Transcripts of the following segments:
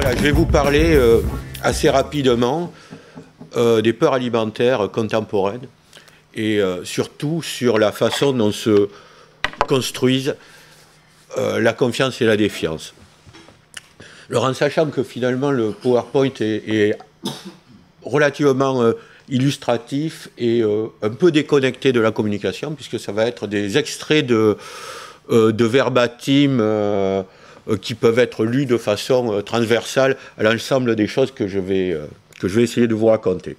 Voilà, je vais vous parler assez rapidement des peurs alimentaires contemporaines et surtout sur la façon dont se construisent la confiance et la défiance. Alors en sachant que finalement le PowerPoint est relativement illustratif et un peu déconnecté de la communication, puisque ça va être des extraits de verbatim qui peuvent être lus de façon transversale à l'ensemble des choses que je vais essayer de vous raconter.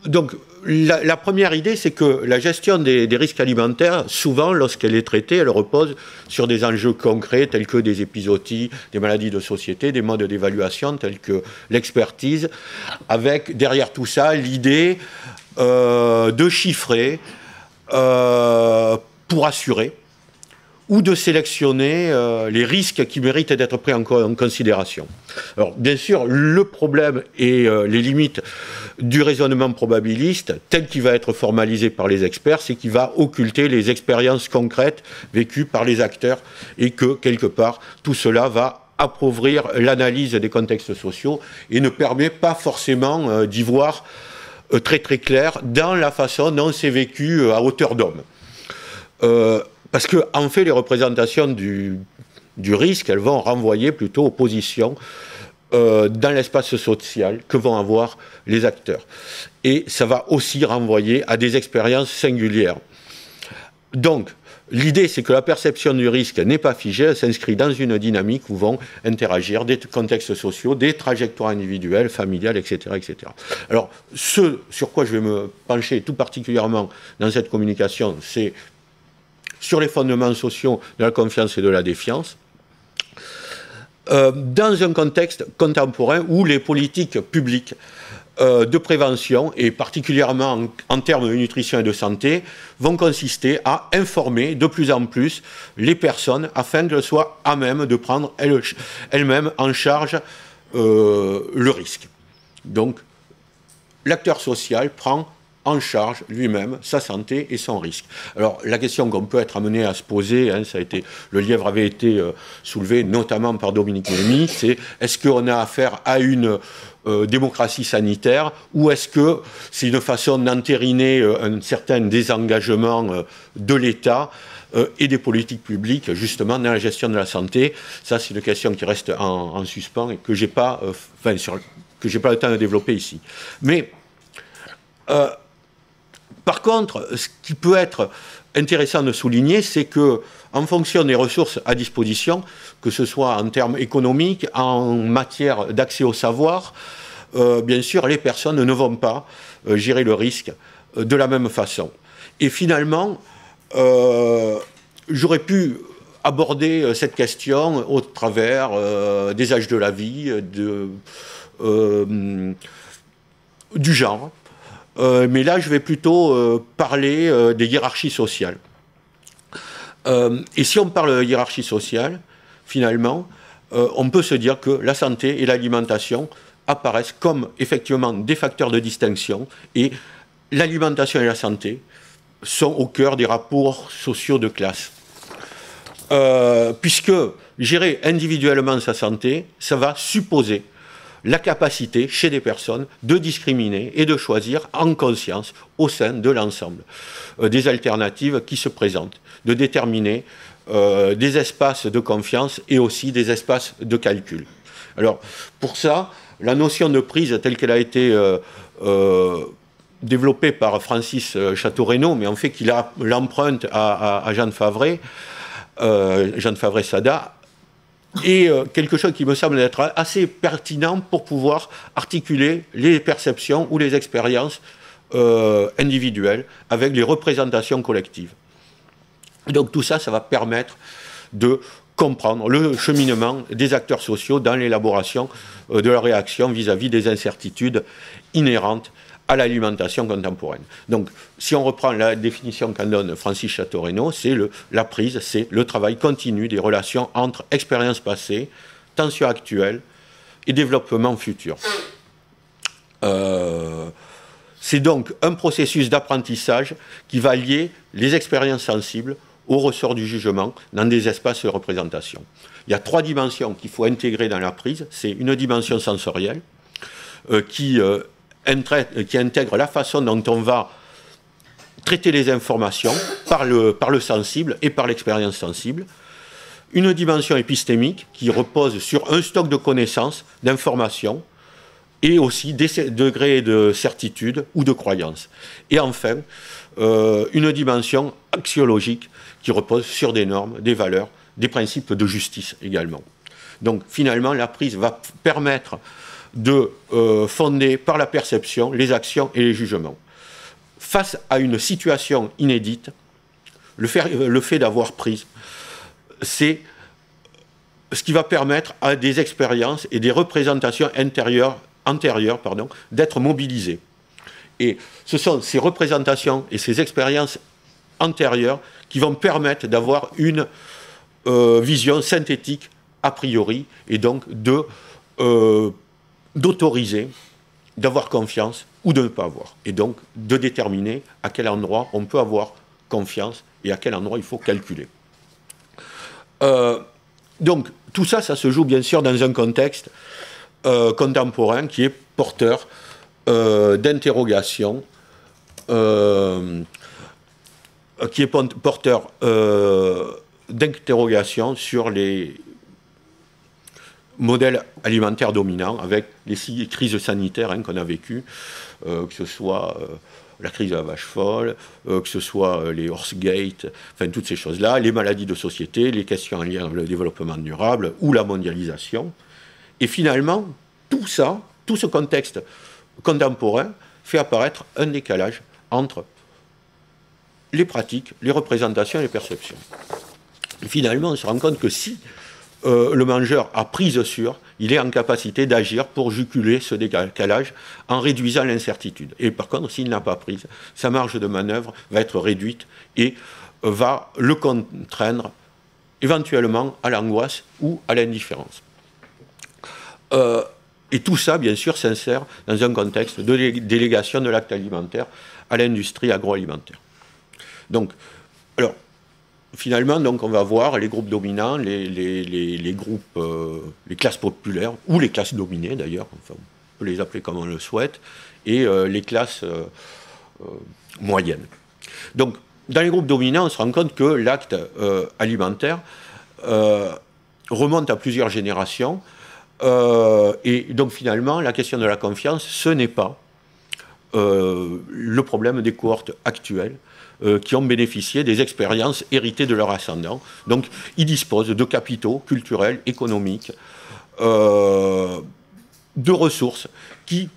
Donc, la première idée, c'est que la gestion des risques alimentaires, souvent, lorsqu'elle est traitée, elle repose sur des enjeux concrets tels que des épizooties, des maladies de société, des modes d'évaluation tels que l'expertise, avec derrière tout ça l'idée de chiffrer pour assurer ou de sélectionner les risques qui méritent d'être pris en considération. Alors, bien sûr, le problème et les limites du raisonnement probabiliste, tel qu'il va être formalisé par les experts, c'est qu'il va occulter les expériences concrètes vécues par les acteurs et que, quelque part, tout cela va appauvrir l'analyse des contextes sociaux et ne permet pas forcément d'y voir très très clair dans la façon dont c'est vécu à hauteur d'homme. Parce que, en fait, les représentations du risque, elles vont renvoyer plutôt aux positions dans l'espace social que vont avoir les acteurs. Et ça va aussi renvoyer à des expériences singulières. Donc, l'idée, c'est que la perception du risque n'est pas figée, elle s'inscrit dans une dynamique où vont interagir des contextes sociaux, des trajectoires individuelles, familiales, etc., etc. Alors, ce sur quoi je vais me pencher tout particulièrement dans cette communication, c'est sur les fondements sociaux de la confiance et de la défiance, dans un contexte contemporain où les politiques publiques de prévention, et particulièrement en termes de nutrition et de santé, vont consister à informer de plus en plus les personnes afin qu'elles soient à même de prendre elles-mêmes en charge le risque. Donc, l'acteur social prend en charge lui-même sa santé et son risque. Alors, la question qu'on peut être amené à se poser, hein, le lièvre avait été soulevé notamment par Dominique Némy, c'est est-ce qu'on a affaire à une démocratie sanitaire ou est-ce que c'est une façon d'entériner un certain désengagement de l'État et des politiques publiques, justement, dans la gestion de la santé? Ça, c'est une question qui reste en suspens et que je n'ai pas le temps de développer ici. Mais par contre, ce qui peut être intéressant de souligner, c'est que, en fonction des ressources à disposition, que ce soit en termes économiques, en matière d'accès au savoir, bien sûr, les personnes ne vont pas gérer le risque de la même façon. Et finalement, j'aurais pu aborder cette question au travers des âges de la vie, du genre. Mais là, je vais plutôt parler des hiérarchies sociales. Et si on parle de hiérarchie sociale, finalement, on peut se dire que la santé et l'alimentation apparaissent comme effectivement des facteurs de distinction et l'alimentation et la santé sont au cœur des rapports sociaux de classe. Puisque gérer individuellement sa santé, ça va supposer la capacité chez des personnes de discriminer et de choisir en conscience au sein de l'ensemble des alternatives qui se présentent, de déterminer des espaces de confiance et aussi des espaces de calcul. Alors, pour ça, la notion de prise telle qu'elle a été développée par Francis Chateau-Renaud, mais en fait qu'il l'emprunte à Jean Favret, Sada, et quelque chose qui me semble être assez pertinent pour pouvoir articuler les perceptions ou les expériences individuelles avec les représentations collectives. Donc tout ça, ça va permettre de comprendre le cheminement des acteurs sociaux dans l'élaboration de leur réaction vis-à-vis des incertitudes inhérentes à l'alimentation contemporaine. Donc, si on reprend la définition qu'en donne Francis Chateau-Renaud, la prise, c'est le travail continu des relations entre expériences passées, tensions actuelles et développement futur. C'est donc un processus d'apprentissage qui va lier les expériences sensibles au ressort du jugement dans des espaces de représentation. Il y a 3 dimensions qu'il faut intégrer dans la prise. C'est une dimension sensorielle qui intègre la façon dont on va traiter les informations par le sensible et par l'expérience sensible. Une dimension épistémique qui repose sur un stock de connaissances, d'informations, et aussi des degrés de certitude ou de croyance. Et enfin, une dimension axiologique qui repose sur des normes, des valeurs, des principes de justice également. Donc finalement, la prise va permettre de fonder par la perception les actions et les jugements. Face à une situation inédite, le fait d'avoir prise, c'est ce qui va permettre à des expériences et des représentations antérieures d'être mobilisées. Et ce sont ces représentations et ces expériences antérieures qui vont permettre d'avoir une vision synthétique a priori et donc d'autoriser, d'avoir confiance ou de ne pas avoir. Et donc de déterminer à quel endroit on peut avoir confiance et à quel endroit il faut calculer. Donc tout ça, ça se joue bien sûr dans un contexte contemporain qui est porteur d'interrogations, sur les modèles alimentaires dominants avec les 6 crises sanitaires qu'on a vécues, que ce soit la crise de la vache folle, que ce soit les Horsegate, enfin toutes ces choses-là, les maladies de société, les questions en lien avec le développement durable ou la mondialisation. Et finalement, tout ça, tout ce contexte contemporain fait apparaître un décalage entre les pratiques, les représentations et les perceptions. Et finalement, on se rend compte que si le mangeur a prise sur, il est en capacité d'agir pour juguler ce décalage en réduisant l'incertitude. Et par contre, s'il n'a pas prise, sa marge de manœuvre va être réduite et va le contraindre éventuellement à l'angoisse ou à l'indifférence. Et tout ça, bien sûr, s'insère dans un contexte de délégation de l'acte alimentaire à l'industrie agroalimentaire. Donc, alors, finalement, donc, on va voir les groupes dominants, les groupes, les classes populaires, ou les classes dominées d'ailleurs, enfin, on peut les appeler comme on le souhaite, et les classes moyennes. Donc, dans les groupes dominants, on se rend compte que l'acte alimentaire remonte à plusieurs générations, et donc finalement, la question de la confiance, ce n'est pas le problème des cohortes actuelles, qui ont bénéficié des expériences héritées de leurs ascendants. Donc, ils disposent de capitaux culturels, économiques, de ressources qui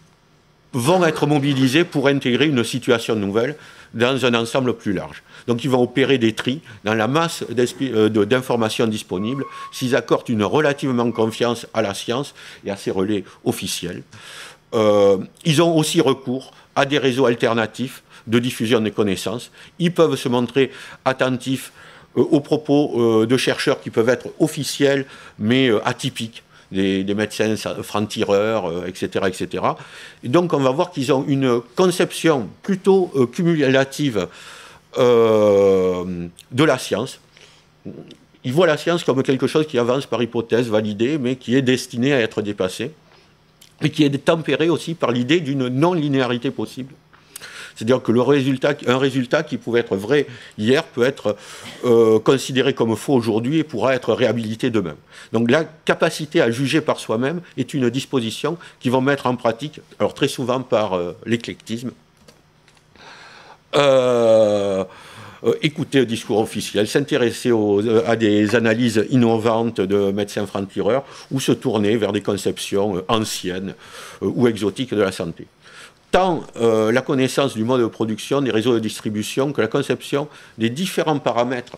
vont être mobilisés pour intégrer une situation nouvelle dans un ensemble plus large. Donc, ils vont opérer des tris dans la masse d'informations disponibles s'ils accordent une relativement confiance à la science et à ses relais officiels. Ils ont aussi recours à des réseaux alternatifs de diffusion des connaissances. Ils peuvent se montrer attentifs aux propos de chercheurs qui peuvent être officiels, mais atypiques, des médecins francs-tireurs, etc., etc. Et donc, on va voir qu'ils ont une conception plutôt cumulative de la science. Ils voient la science comme quelque chose qui avance par hypothèse validée, mais qui est destiné à être dépassé, et qui est tempéré aussi par l'idée d'une non-linéarité possible. C'est-à-dire que un résultat qui pouvait être vrai hier peut être considéré comme faux aujourd'hui et pourra être réhabilité demain. Donc la capacité à juger par soi-même est une disposition qui vont mettre en pratique, alors très souvent par l'éclectisme, écouter le discours officiel, s'intéresser à des analyses innovantes de médecins francs-tireurs ou se tourner vers des conceptions anciennes ou exotiques de la santé. Tant la connaissance du mode de production, des réseaux de distribution, que la conception des différents paramètres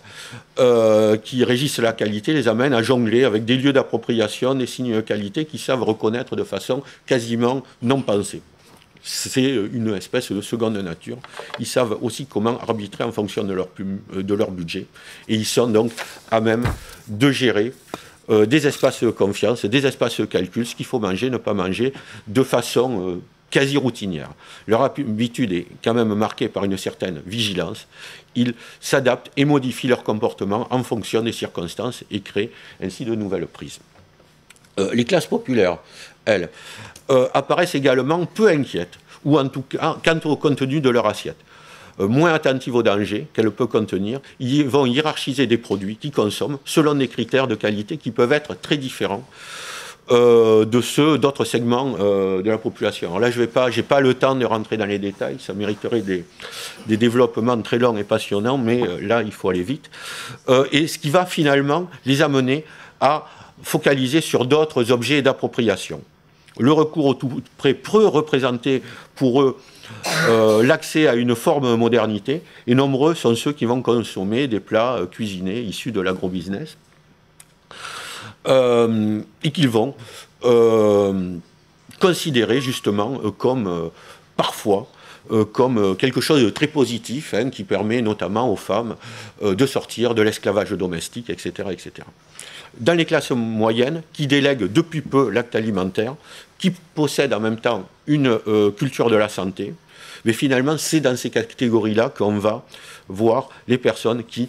qui régissent la qualité les amène à jongler avec des lieux d'appropriation, des signes de qualité qu'ils savent reconnaître de façon quasiment non pensée. C'est une espèce de seconde nature. Ils savent aussi comment arbitrer en fonction de leur budget. Et ils sont donc à même de gérer des espaces de confiance, des espaces de calcul, ce qu'il faut manger, ne pas manger, de façon quasi routinière. Leur habitude est quand même marquée par une certaine vigilance. Ils s'adaptent et modifient leur comportement en fonction des circonstances et créent ainsi de nouvelles prises. Les classes populaires, elles, apparaissent également peu inquiètes, ou en tout cas quant au contenu de leur assiette. Moins attentives aux dangers qu'elle peut contenir, ils vont hiérarchiser des produits qu'ils consomment selon des critères de qualité qui peuvent être très différents de ceux d'autres segments de la population. Alors là, je n'ai pas le temps de rentrer dans les détails, ça mériterait des développements très longs et passionnants, mais là, il faut aller vite. Et ce qui va finalement les amener à focaliser sur d'autres objets d'appropriation. Le recours au tout prêt peut représenter pour eux l'accès à une forme de modernité, et nombreux sont ceux qui vont consommer des plats cuisinés issus de l'agrobusiness, et qu'ils vont considérer justement comme parfois comme quelque chose de très positif, hein, qui permet notamment aux femmes de sortir de l'esclavage domestique, etc., etc. Dans les classes moyennes, qui délèguent depuis peu l'acte alimentaire, qui possèdent en même temps une culture de la santé, mais finalement, c'est dans ces catégories-là qu'on va voir les personnes qui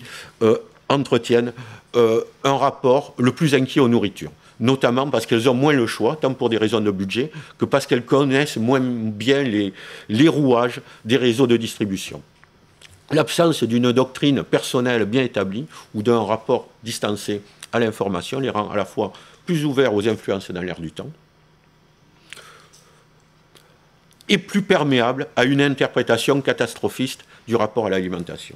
entretiennent un rapport le plus inquiet aux nourritures, notamment parce qu'elles ont moins le choix, tant pour des raisons de budget, que parce qu'elles connaissent moins bien les rouages des réseaux de distribution. L'absence d'une doctrine personnelle bien établie ou d'un rapport distancé à l'information les rend à la fois plus ouverts aux influences dans l'air du temps et plus perméables à une interprétation catastrophiste du rapport à l'alimentation.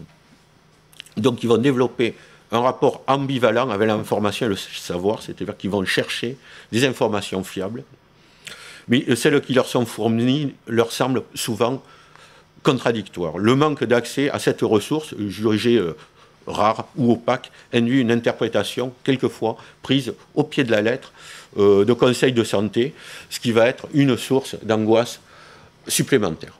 Donc ils vont développer un rapport ambivalent avec l'information et le savoir, c'est-à-dire qu'ils vont chercher des informations fiables, mais celles qui leur sont fournies leur semblent souvent contradictoires. Le manque d'accès à cette ressource, jugée rare ou opaque, induit une interprétation, quelquefois prise au pied de la lettre, de conseils de santé, ce qui va être une source d'angoisse supplémentaire.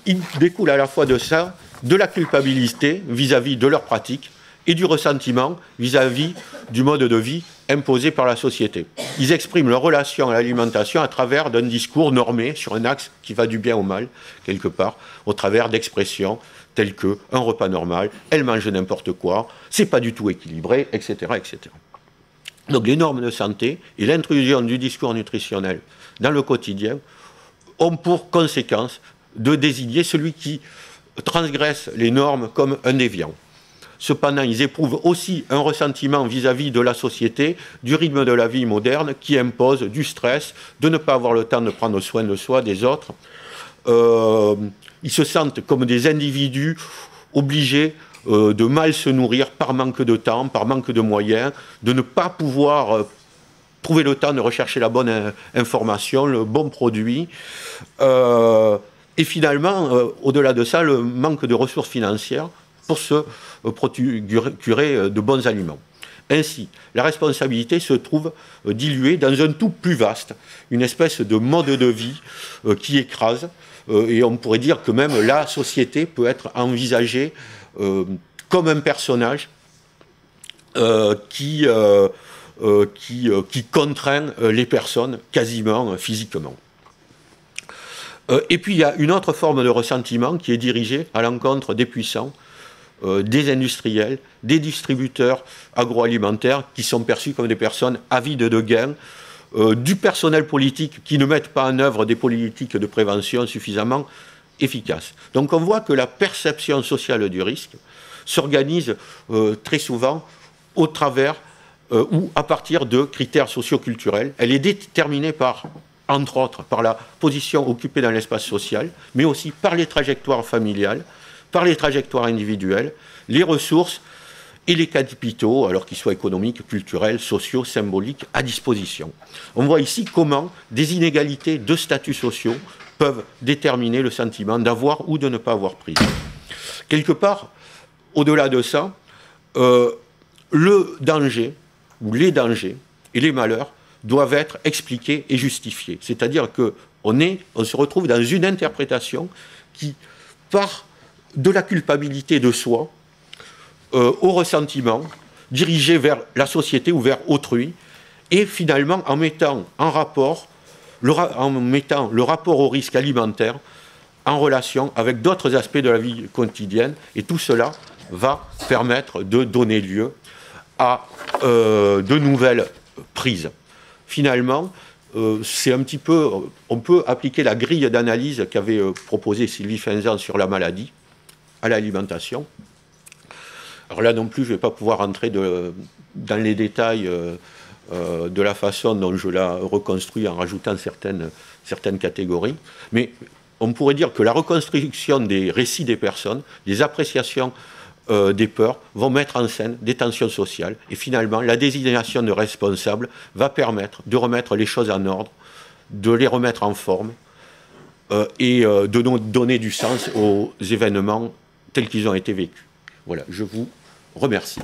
Il découle à la fois de ça, de la culpabilité vis-à-vis de leurs pratiques et du ressentiment vis-à-vis du mode de vie imposé par la société. Ils expriment leur relation à l'alimentation à travers d'un discours normé sur un axe qui va du bien au mal, quelque part, au travers d'expressions telles que un repas normal, elle mange n'importe quoi, c'est pas du tout équilibré, etc., etc. Donc les normes de santé et l'intrusion du discours nutritionnel dans le quotidien ont pour conséquence de désigner celui qui transgresse les normes comme un déviant. Cependant, ils éprouvent aussi un ressentiment vis-à-vis de la société, du rythme de la vie moderne qui impose du stress, de ne pas avoir le temps de prendre soin de soi, des autres. Ils se sentent comme des individus obligés de mal se nourrir par manque de temps, par manque de moyens, de ne pas pouvoir trouver le temps de rechercher la bonne information, le bon produit. Et finalement, au-delà de ça, le manque de ressources financières pour se procurer de bons aliments. Ainsi, la responsabilité se trouve diluée dans un tout plus vaste, une espèce de mode de vie qui écrase, et on pourrait dire que même la société peut être envisagée comme un personnage qui contraint les personnes quasiment physiquement. Et puis il y a une autre forme de ressentiment qui est dirigée à l'encontre des puissants, des industriels, des distributeurs agroalimentaires qui sont perçus comme des personnes avides de gains, du personnel politique qui ne mettent pas en œuvre des politiques de prévention suffisamment efficaces. Donc on voit que la perception sociale du risque s'organise très souvent au travers ou à partir de critères socio-culturels. Elle est déterminée par, entre autres, par la position occupée dans l'espace social, mais aussi par les trajectoires familiales, par les trajectoires individuelles, les ressources et les capitaux, alors qu'ils soient économiques, culturels, sociaux, symboliques, à disposition. On voit ici comment des inégalités de statuts sociaux peuvent déterminer le sentiment d'avoir ou de ne pas avoir pris. Quelque part, au-delà de ça, le danger, ou les dangers et les malheurs doivent être expliqués et justifiés. C'est-à-dire qu'on se retrouve dans une interprétation qui part de la culpabilité de soi au ressentiment, dirigé vers la société ou vers autrui, et finalement en mettant en rapport, le rapport au risque alimentaire en relation avec d'autres aspects de la vie quotidienne, et tout cela va permettre de donner lieu à de nouvelles prises. Finalement, c'est un petit peu, on peut appliquer la grille d'analyse qu'avait proposée Sylvie Finzan sur la maladie à l'alimentation. Alors là non plus, je ne vais pas pouvoir entrer dans les détails de la façon dont je la reconstruis en rajoutant certaines catégories, mais on pourrait dire que la reconstruction des récits des personnes, des appréciations des peurs, vont mettre en scène des tensions sociales, et finalement la désignation de responsables va permettre de remettre les choses en ordre, de les remettre en forme, et de donner du sens aux événements tels qu'ils ont été vécus. Voilà, je vous remercie.